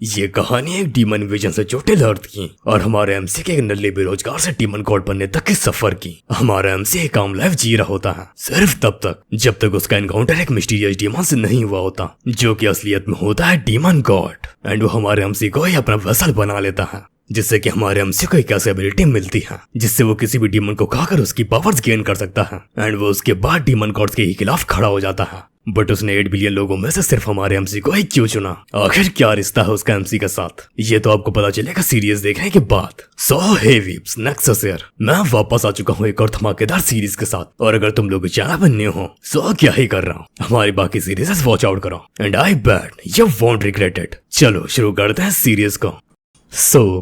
ये कहानी एक डीमन विजन से चोटिल अर्थ की और हमारे एमसी के एक नल्ले बेरोजगार से डीमन गॉड बनने तक के सफर की। हमारा एमसी एक आम लाइफ जी रहा होता है सिर्फ तब तक जब तक उसका एनकाउंटर एक मिस्टीरियस डीमन से नहीं हुआ होता जो कि असलियत में होता है डीमन गॉड। एंड वो हमारे एमसी को ही अपना वेसल बना लेता है जिससे कि हमारे एमसी को एक ऐसी एबिलिटी मिलती है जिससे वो किसी भी डीमन को खाकर उसकी पावर्स गेन कर सकता है। एंड वो उसके बाद डीमन गॉड्स के खिलाफ खड़ा हो जाता है। बट उसने 8 बिलियन लोगों में से सिर्फ हमारे एमसी को ही क्यों चुना? आखिर क्या रिश्ता है उसका एमसी के साथ? ये तो आपको पता चलेगा सीरीज देखने के बाद। सो हे वीप्स नेक्सस हियर, मैं वापस आ चुका हूँ एक और धमाकेदार सीरीज के साथ। और अगर तुम लोग चैनल पर न्यू हो सो क्या ही कर रहा हूँ, हमारी बाकी सीरीज वॉच आउट करो and I bet you won't regret it. चलो शुरू करते हैं सीरीज को।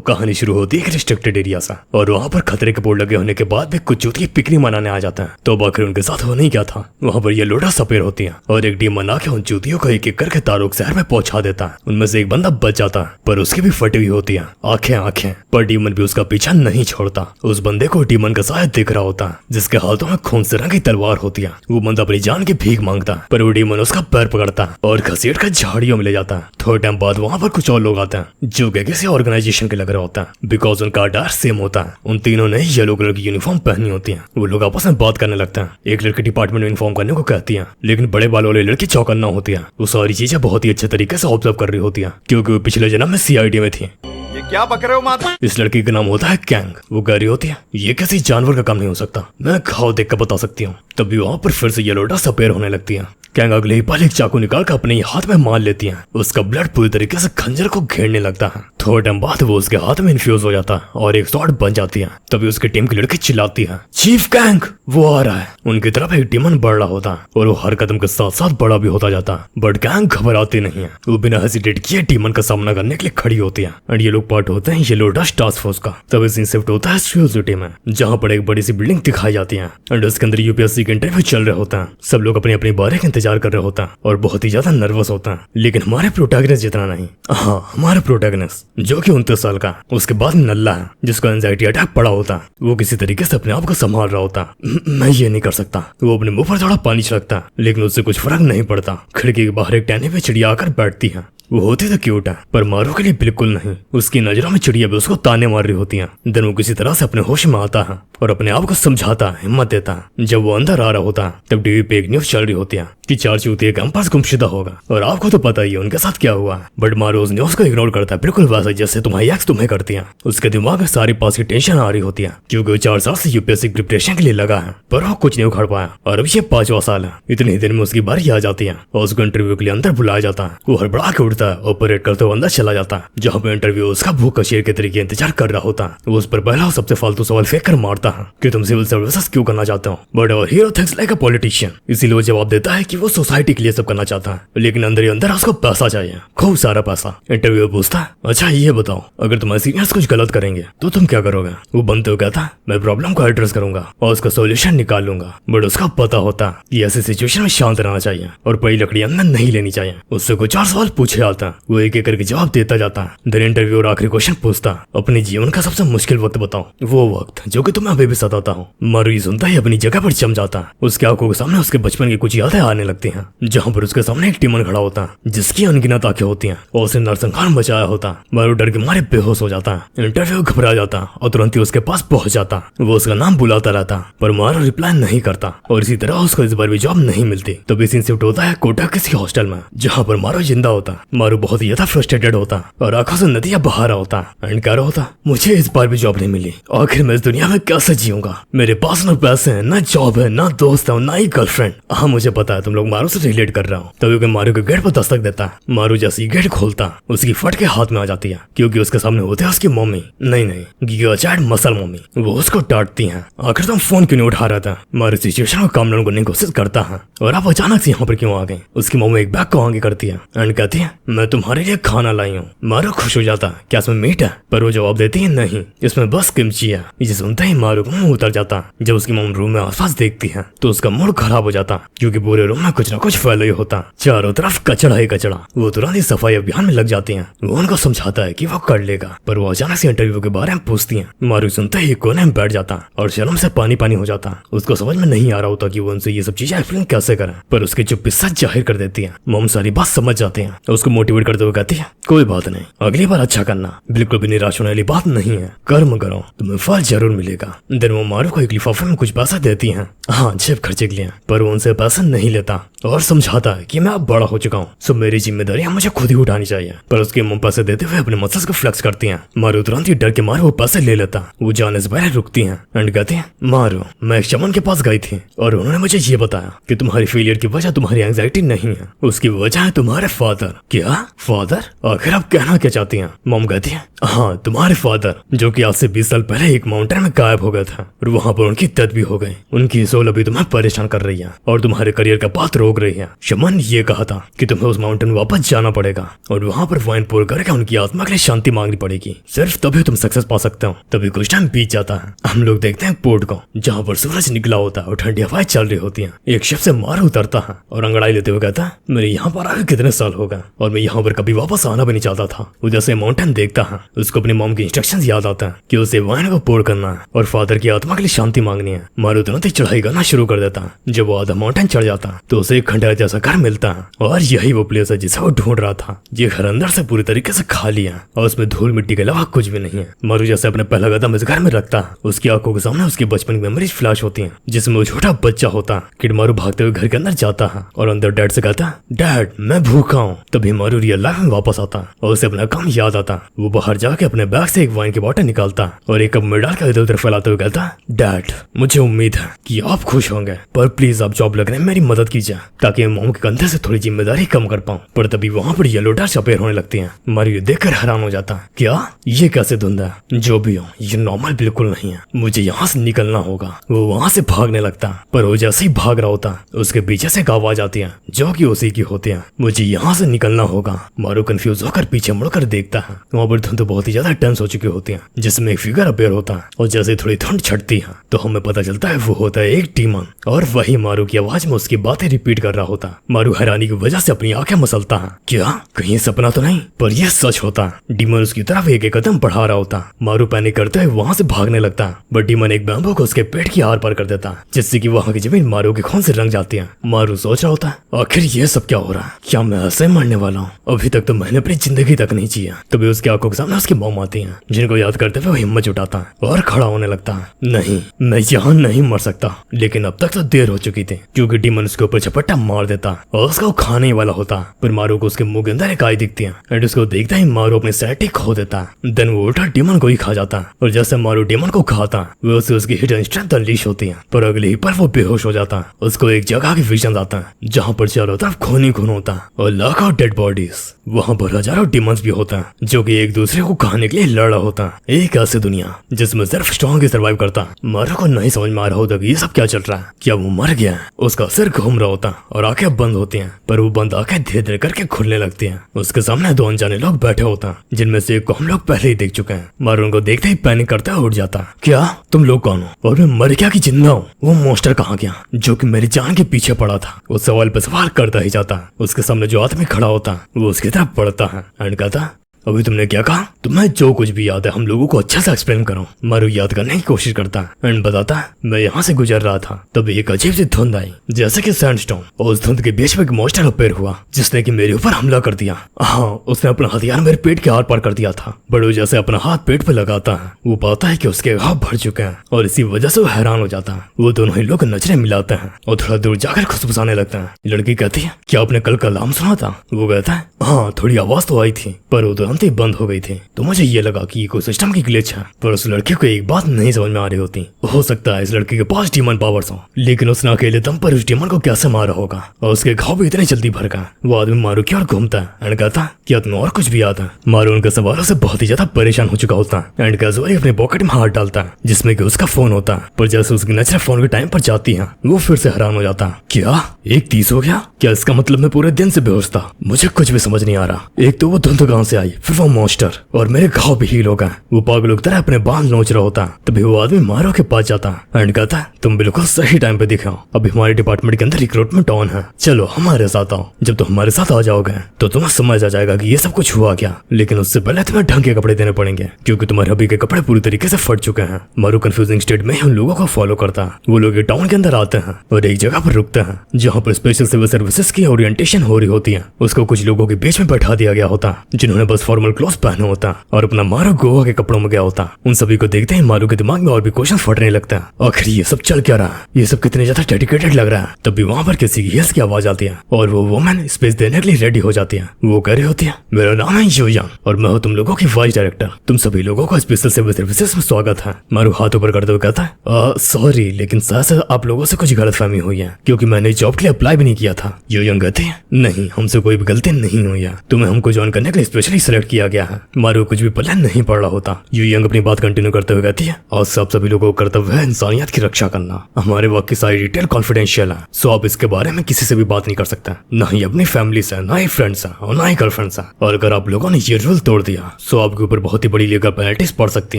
कहानी शुरू होती है एक रिस्ट्रिक्टेड एरिया से और वहाँ पर खतरे के बोर्ड लगे होने के बाद भी कुछ चूतिए पिकनिक मनाने आ जाते हैं। तो आखिर उनके साथ होने ही क्या था, वहाँ पर ये लोटा सपेर होती है और एक डीमन आके उन चूतियों को एक एक करके तारुक शहर में पहुंचा देता है। उनमें से एक बंदा बच जाता है पर उसकी भी फटी हुई होती है आंखें पर डीमन भी उसका पीछा नहीं छोड़ता। उस बंदे को डीमन का शायद दिख रहा होता है जिसके हाथों में खून से रंगी तलवार होती है। वो बंदा अपनी जान की भीख मांगता है पर वो डीमन उसका पैर पकड़ता है और घसीट कर झाड़ियों में ले जाता है। थोड़े टाइम बाद वहाँ पर कुछ और लोग आते हैं जो कि किसी ऑर्गेनाइजेशन के लग रहे होते हैं बिकॉज उनका अडार सेम होता है। उन तीनों ने येलो कलर की यूनिफॉर्म पहनी होती है। वो लोग आपस में बात करने लगते हैं। एक लड़की डिपार्टमेंट में इन्फॉर्म करने को कहती है लेकिन बड़े बालों वाली लड़की चौकन्ना होती है। वो सारी चीजें बहुत ही अच्छे तरीके से ऑब्जर्व कर रही होती है क्योंकि वो पिछले जन्म में सीआईडी में थी। ये क्या बक रहे हो माता? इस लड़की का नाम होता है कैंग। वो कह रही होती है ये किसी जानवर का काम नहीं हो सकता, मैं घाव देख कर बता सकती हूँ। तभी वहाँ पर फिर से ये लोटा सपेर होने लगती है। कैंग अगले ही पल एक चाकू निकाल कर अपने हाथ में मार लेती है। उसका ब्लड पूरी तरीके से खंजर को घेरने लगता है। थोड़े टाइम बाद वो उसके हाथ में इन्फ्यूज हो जाता है और एक स्वॉर्ड बन जाती है। तभी उसकी टीम की लड़की चिल्लाती है चीफ कैंग वो आ रहा है। उनकी तरफ एक डीमन बढ़ रहा होता है और वो हर कदम के साथ साथ बड़ा भी होता जाता है। बट कैंग घबराती नहीं है, वो बिना हेजिटेट किए डीमन का सामना करने के लिए खड़ी होती है। और ये लोग पार्ट होते हैं येलो डस्ट टास्क फोर्स का। तभी सीन शिफ्ट होता है स्टूडियो सिटी में जहाँ पर एक बड़ी सी बिल्डिंग दिखाई जाती है एंड उसके अंदर यूपीएससी के इंटरव्यू चल रहे होता है। सब लोग अपनी अपनी बारी का इंतजार कर रहे होता है और बहुत ही ज्यादा नर्वस होता है। लेकिन हमारे प्रोटैगनिस्ट जितना नहीं। हाँ, हमारा प्रोटैगनिस्ट जो कि 29 साल का उसके बाद नल्ला है जिसको एंजाइटी अटैक पड़ा होता है। वो किसी तरीके से अपने आप को संभाल रहा होता है। मैं ये नहीं कर सकता। वो अपने मुंह पर थोड़ा पानी छिड़कता है लेकिन उससे कुछ फर्क नहीं पड़ता। खिड़की के बाहर एक टहनी पे चिड़िया आकर बैठती है। वो होती तो क्यूट है पर मारू के लिए बिल्कुल नहीं। उसकी नजरों में चिड़िया भी उसको ताने मार रही होती हैं। देन वो किसी तरह से अपने होश में आता है और अपने आप को समझाता है, हिम्मत देता है। जब वो अंदर आ रहा होता है तब टीवी पे एक न्यूज चल रही होती है कि 4 चूतिए कैंपस गुमशुदा होगा और आपको तो पता ही है उनके साथ क्या हुआ है। बट मारू उस न्यूज को इग्नोर करता है बिल्कुल वैसे जैसे तुम्हारी एक्स तुम्हें करती है। उसके दिमाग में सारी पास की टेंशन आ रही होती है क्योंकि वो 4 साल से यूपीएससी प्रिपरेशन के लिए लगा है पर वो कुछ नहीं उखाड़ पाया और अब ये 5वां साल है। इतने ही दिन में उसकी बारी आ जाती है और उसको इंटरव्यू के लिए अंदर बुलाया जाता है। वो हड़बड़ा के उठता है, ऑपरेट करते हुए अंदर चला जाता है जहाँ पे इंटरव्यू उसका भूख का शेर के तरीके इंतजार कर रहा होता है। वो उस पर पहला सबसे फालतू सवाल फेंक कर मारता है कि तुम सिविल सर्विसेज क्यों करना चाहते हो। बट और hero thinks like a politician. इसीलिए वो जवाब देता है कि वो सोसाइटी के लिए सब करना चाहता है लेकिन अंदर ही अंदर उसको पैसा चाहिए, खूब सारा पैसा। इंटरव्यू पूछता है अच्छा ये बताओ अगर तुम्हारे सीनियर्स कुछ गलत करेंगे तो तुम क्या करोगे? वो बनते हुए कहता है मैं प्रॉब्लम को एड्रेस करूंगा और उसका सोल्यूशन निकाल लूंगा। बट उसका पता होता है कि ऐसी सिचुएशन में शांत रहना चाहिए और बड़ी लकड़ी अंदर नहीं लेनी चाहिए। उससे कुछ 4 सवाल पूछे जाता है, वो एक एक करके जवाब देता जाता है। देन इंटरव्यू और आखिरी क्वेश्चन पूछता अपने जीवन का सबसे मुश्किल वक्त बताओ, वो वक्त जो कि तुम्हें अभी भी सताता हो। मारू ये सुनता ही अपनी जगह पर चम जाता है। उसके आंखों के सामने उसके बचपन की कुछ यादें आने लगती हैं जहाँ पर उसके सामने एक डीमन खड़ा होता है जिसकी अनगिनत आंखें होती हैं और उसने नरसंहार मचाया होता है। मारू डर के मारे बेहोश हो जाता है। इंटरव्यू घबरा जाता है और तुरंत ही उसके पास पहुंच जाता। वो उसका नाम बुलाता रहता पर मारू रिप्लाई नहीं करता और इसी तरह उसको इस बार भी जॉब नहीं मिलती। तभी सीन शिफ्ट होता है कोटा किसी हॉस्टल में जहाँ पर मारू जिंदा होता। मारू बहुत ही ज्यादा फ्रस्ट्रेटेड होता और आंखों से नदियां बहा रहा होता एंड कह रहा होता मुझे इस बार भी जॉब नहीं मिली। आखिर मैं इस दुनिया में कैसे जीऊंगा? मेरे पास ना पैसे हैं, ना जॉब है, ना दोस्त है, ना ही गर्लफ्रेंड। हाँ मुझे पता है तुम लोग मारू से रिलेट कर रहा हूँ। तभी मारू के गेट पर दस्तक देता है। मारू जैसे ही गेट खोलता उसकी फट के हाथ में आ जाती है क्योंकि उसके सामने होते है उसकी मम्मी। नहीं गिगाचैट मसल मम्मी। वो उसको डांटती है आखिर तुम फोन क्यों नहीं उठा रहा था? मारू सिचुएशन को काम डाउन करने की कोशिश करता है और आप अचानक से यहाँ पर क्यों आ गए? उसकी मम्मी एक बैग को आगे करती है एंड कहती है मैं तुम्हारे लिए खाना लाई हूँ। मारू खुश हो जाता है क्या इसमें मीट है? पर वो जवाब देती है नहीं इसमें बस किमची है। ये सुनते ही मारू का मुंह उतर जाता। जब उसकी मम्मी रूम में आसपास देखती है तो उसका मूड खराब हो जाता क्योंकि पूरे रूम में कुछ ना कुछ फैला ही होता, चारों तरफ कचड़ा ही कचड़ा। वो तुरंत ही सफाई अभियान में लग जाती हैं। वो उनको समझाते कहता है कि वो कर लेगा, पर वो अचानक से इंटरव्यू के बारे में पूछती है। मारू सुनते ही कोने में बैठ जाता और शर्म से पानी पानी हो जाता। उसको समझ में नहीं आ रहा होता कि वो उनसे ये सब चीजें एक्सप्लेन कैसे करें, पर उसकी चुप्पी सच जाहिर कर देती है। मॉम सारी बात समझ जाते हैं और उसको मोटिवेट करते हुए कहती है कोई बात नहीं, अगली बार अच्छा करना, बिल्कुल भी निराश होने वाली बात नहीं है, कर्म करो तुम्हें फल जरूर मिलेगा। देन वो मारू को एक लिफाफे में कुछ पैसा देती है, हाँ जेब खर्चे के लिए, पर वो उनसे पैसा नहीं लेता और समझाता है कि मैं अब बड़ा हो चुका हूँ, सो मेरी जिम्मेदारियां मुझे खुद ही उठानी चाहिए। पर उसकी मॉम पैसे देते हुए अपने मसल्स को फ्लेक्स करती हैं। मारू तुरंत ही डर के मारे वो पैसे ले लेता। वो जाने से पहले रुकती हैं एंड कहती हैं मारू मैं एक शमन के पास गई थी और उन्होंने मुझे ये बताया कि तुम्हारी फेलियर की वजह तुम्हारी एंजाइटी नहीं है, उसकी वजह है तुम्हारे फादर। क्या फादर? आखिर आप कहना क्या चाहती हैं? मॉम कहती है हाँ तुम्हारे फादर, जो कि आज से 20 साल पहले एक माउंटेन में गायब हो गए थे और वहाँ पर उनकी डेथ भी हो गई। उनकी सोल अभी तुम्हें परेशान कर रही है और तुम्हारे करियर का पाथ रोक रही है। शमन ने ये कहा था कि तुम्हें उस माउंटेन वापस जाना पड़ेगा और वहाँ पर वाइन पोर करके उनकी आत्मा के लिए शांति मांगनी पड़ेगी, सिर्फ तभी तुम सक्सेस पा सकते हो। तभी कुछ टाइम बीत जाता है। हम लोग देखते हैं पोर्ट को, जहाँ पर सूरज निकला होता है और ठंडी हवाएं चल रही होती हैं। एक शिप से मारू उतरता है और अंगड़ाई लेते हुए कहता है मेरे यहाँ पर आए कितने साल हो गए और मैं यहाँ पर कभी वापस आना भी नहीं चाहता था। उधर से माउंटेन देखता है, उसको अपनी मॉम की इंस्ट्रक्शन याद आता है कि उसे वाइन को पोर करना है और फादर की आत्मा के लिए शांति मांगनी है। मारू तुरंत ही चढ़ाई करना शुरू कर देता है। जब वो आधा माउंटेन चढ़ जाता है तो उसे एक खंडहर जैसा घर मिलता है और यही वो प्लेस है जिसे वो ढूंढ रहा था। ये घर अंदर से पूरी तरीके से खाली है और उसमें धूल मिट्टी के अलावा कुछ भी नहीं है। मारू जैसे अपने पहला कदम इस घर में रखता है, उसकी आंखों के सामने उसकी बचपन की मेमोरीज फ्लैश होती हैं, जिसमें वो छोटा बच्चा होता है। किड मारू भागते हुए घर के अंदर जाता है और अंदर डैड से कहता है डैड मैं भूखा हूँ। तभी मारू रियल लाइफ में वापस आता है और उसे अपना काम याद आता है। वो बाहर जाके अपने बैग से एक वाइन की बोतल निकालता है और एक कप में डालकर इधर उधर फैलाते हुए कहता है डैड मुझे उम्मीद है कि आप खुश होंगे, पर प्लीज आप जॉब लगने में मेरी मदद कीजिए ताकि मैं मॉम के कंधे से थोड़ी जिम्मेदारी कम कर पाऊँ। पर तभी वहाँ पर येलो डार्क अपेयर होने लगती है। मारू ये देखकर हैरान हो जाता है, क्या ये कैसे धुंध है? जो भी हो ये नॉर्मल बिल्कुल नहीं है, मुझे यहाँ से निकलना होगा। वो वहाँ से भागने लगता है, पर वो जैसे ही भाग रहा होता उसके पीछे से एक आवाज आती है जो कि उसी की होती है, मुझे यहाँ से निकलना होगा। मारू कंफ्यूज होकर पीछे मुड़कर देखता है। वहाँ पर धुंध बहुत ही ज्यादा टेंस हो चुकी होती है, जिसमें एक फिगर अपेयर होता है और जैसे थोड़ी ठंड छटती है तो हमें पता चलता है वो होता है एक डीमन और वही मारू की आवाज में उसकी बातें रिपीट कर रहा होता। मारू हैरानी की वजह से अपनी आंखें मसलता है, क्या कहीं सपना तो नहीं? पर यह सच होता। डीमन उसकी तरफ एक एक कदम बढ़ा रहा होता। मारू पैनिक करते हुए वहाँ से भागने लगता, बट डीमन एक बैम्बू को उसके पेट की आर पार कर देता, जिससे कि वहाँ की जमीन मारू के खून से रंग जाती है। मारू सोच रहा होता है आखिर ये सब क्या हो रहा है, क्या मैं ऐसे मरने वाला हूँ? अभी तक तो मैंने अपनी जिंदगी तक नहीं जिया। तभी उसकी आंखों के सामने उसकी मॉम आती है, जिनको याद करते हुए हिम्मत जुटाता है और खड़ा होने लगता है। नहीं मैं यहाँ नहीं मर सकता, लेकिन अब तक तो देर हो चुकी थी, क्योंकि डीमन उसके ऊपर झपट्टा मार देता और उसका खाने वाला होता। पर मारू को उसके मुंह के अंदर एक आई दिखती है एंड उसको देखता ही मारू अपनी सैटी खो देता। देन वो उल्टा डीमन को ही खा जाता और जैसे मारू डीमन को खाता वो उसे उसकी हिडन स्ट्रेंथ अनलीश होती है। पर अगले ही पल वो बेहोश हो जाता। उसको एक जगह की विजन आता है जहाँ पर चारों तरफ खून ही खून होता और लाखों डेड बॉडीज। वहाँ पर हजारों डीमंस भी होता है जो कि एक दूसरे को खाने के लिए लड़ रहा होता। एक ऐसी दुनिया जिसमें सिर्फ स्ट्रॉन्ग ही सर्वाइव करता। मारू को नहीं समझ में आ रहा होता कि ये सब क्या चल रहा है। क्या वो मर गया है? उसका सिर घूम रहा होता और आंखें बंद होती हैं, पर वो बंद आंखें धीरे धीरे करके खुलने लगती हैं। उसके सामने दो अनजाने लोग बैठे होता, जिनमें से एक को हम लोग पहले ही देख चुके हैं। मारू उनको देखते ही पैनिक करता उठ जाता। क्या तुम लोग कौन हो और मैं मर गया कि जिंदा हूँ? वो मॉन्स्टर कहाँ गया जो कि मेरी जान के पीछे पड़ा था? वो सवाल पे सवाल करता ही जाता। उसके सामने जो आदमी खड़ा होता वो उसकी तरफ बढ़ता है एंड कहता अभी तुमने क्या कहा? तुम्हें जो कुछ भी याद है हम लोगों को अच्छा से एक्सप्लेन करो। मारू याद करने की कोशिश करता एंड बताता मैं यहाँ से गुजर रहा था, तब एक अजीब सी धुंध आई जैसे कि सैंडस्टोन, और उस धुंध के बीच में एक मॉन्स्टर अपेयर हुआ जिसने कि मेरे ऊपर हमला कर दिया। हाँ उसने अपना हथियार मेरे पेट के आर पार कर दिया था। बड़ो जैसे अपना हाथ पेट पे लगाता है, वो पाता है कि उसके घाव भर चुके हैं और इसी वजह से वो हैरान हो जाता है। वो दोनों ही लोग नजरें मिलाते हैं और थोड़ा दूर जाकर खुशबुसाने लगता है। लड़की कहती है क्या आपने कल का अलार्म सुना था? वो कहता है हाँ थोड़ी आवाज तो आई थी, पर वो तुरंत ही बंद हो गई थी। तो मुझे ये लगा कि ये कोई सिस्टम की ग्लिच है। पर उस लड़के को एक बात नहीं समझ में आ रही होती। हो सकता है इस लड़के के पास डीमन पावर्स हो, लेकिन उसने अकेले दम पर उस डीमन को कैसे मारा होगा और उसके घाव भी इतने जल्दी भर गए। वो आदमी मारू की ओर घूमता है एंड कहता क्या तुम्हें और कुछ भी याद है? मारू उनके सवालों से बहुत ही ज्यादा परेशान हो चुका होता है एंड कैजुअली अपने पॉकेट में हाथ डालता है जिसमें कि उसका फोन होता है। पर जैसे उसकी नजर फोन के टाइम पर जाती है वो फिर से हैरान हो जाता है। क्या 1:30 हो गया? क्या इसका मतलब मैं पूरे दिन से बेहोश था? मुझे कुछ भी समझ नहीं आ रहा। एक तो वो धुंध कहां से आई, फिर वो मॉन्स्टर, और और मेरे घाव भी हील हो गए। वो पागलों की तरह अपने बांध नोच रहा होता। तभी वो आदमी मारो के पास जाता एंड कहता तुम बिल्कुल सही टाइम पे दिखे हो। अभी हमारे डिपार्टमेंट के अंदर रिक्रूटमेंट ऑन है, चलो हमारे साथ आओ। जब तुम हमारे साथ आ जाओगे तो तुम्हें समझ आ जाएगा कि ये सब कुछ हुआ क्या। लेकिन उससे पहले तुम्हें ढंग के कपड़े देने पड़ेंगे क्योंकि तुम्हारे अभी के कपड़े पूरी तरीके से फट चुके हैं। मारू कंफ्यूजिंग स्टेट में उन लोगों को फॉलो करता है। वो लोग टाउन के अंदर आते हैं और एक जगह पर रुकते हैं जहाँ पर स्पेशल सिविल सर्विसेज की ओरिएंटेशन हो रही होती है। उसको कुछ लोगों के बीच में बैठा दिया गया होता जिन्होंने बस फॉर्मल क्लोथ पहने होता और अपना मारू गोवा के कपड़ों में गया होता। उन सभी को देखते ही मारू के दिमाग में और भी क्वेश्चन फटने लगता है। आखिर ये सब चल क्या रहा है, ये सब कितने ज्यादा डेडिकेटेड लग रहा है। तभी वहाँ पर किसी की यस की आवाज आती है और वो वुमन स्पेस देने के लिए रेडी हो जाती है। वो कह रही होती है मेरा नाम है योयांग और मैं हूँ तुम लोगों की वाइस डायरेक्टर। तुम सभी लोगों को स्पेशल सिविल सर्विसेज में स्वागत है। मारू हाथ ऊपर करते हुए कहता है सॉरी लेकिन शायद आप लोगों से कुछ गलतफहमी हुई है क्योंकि मैंने जॉब के लिए अप्लाई भी नहीं किया था। योयांग कहते हैं नहीं हमसे कोई भी गलती नहीं हुई है, तुम्हें हमको ज्वाइन करने के लिए स्पेशली सिलेक्ट किया गया है। मारू कुछ भी प्लान नहीं पड़ रहा होता। योयांग अपनी बात कंटिन्यू करते हुए कहती है और सभी लोगों का कर्तव्य है इंसानियत की रक्षा करना। हमारे वर्क की सारी डिटेल कॉन्फिडेंशियल है, सो आप इसके बारे में किसी से भी बात नहीं कर सकते, न ही अपनी फैमिली से, न ही फ्रेंड्स से और न ही गर्लफ्रेंड से। और अगर आप लोगों ने ये रूल तोड़ दिया सो आपके ऊपर बहुत ही बड़ी लीगल पेनल्टीज पड़ सकती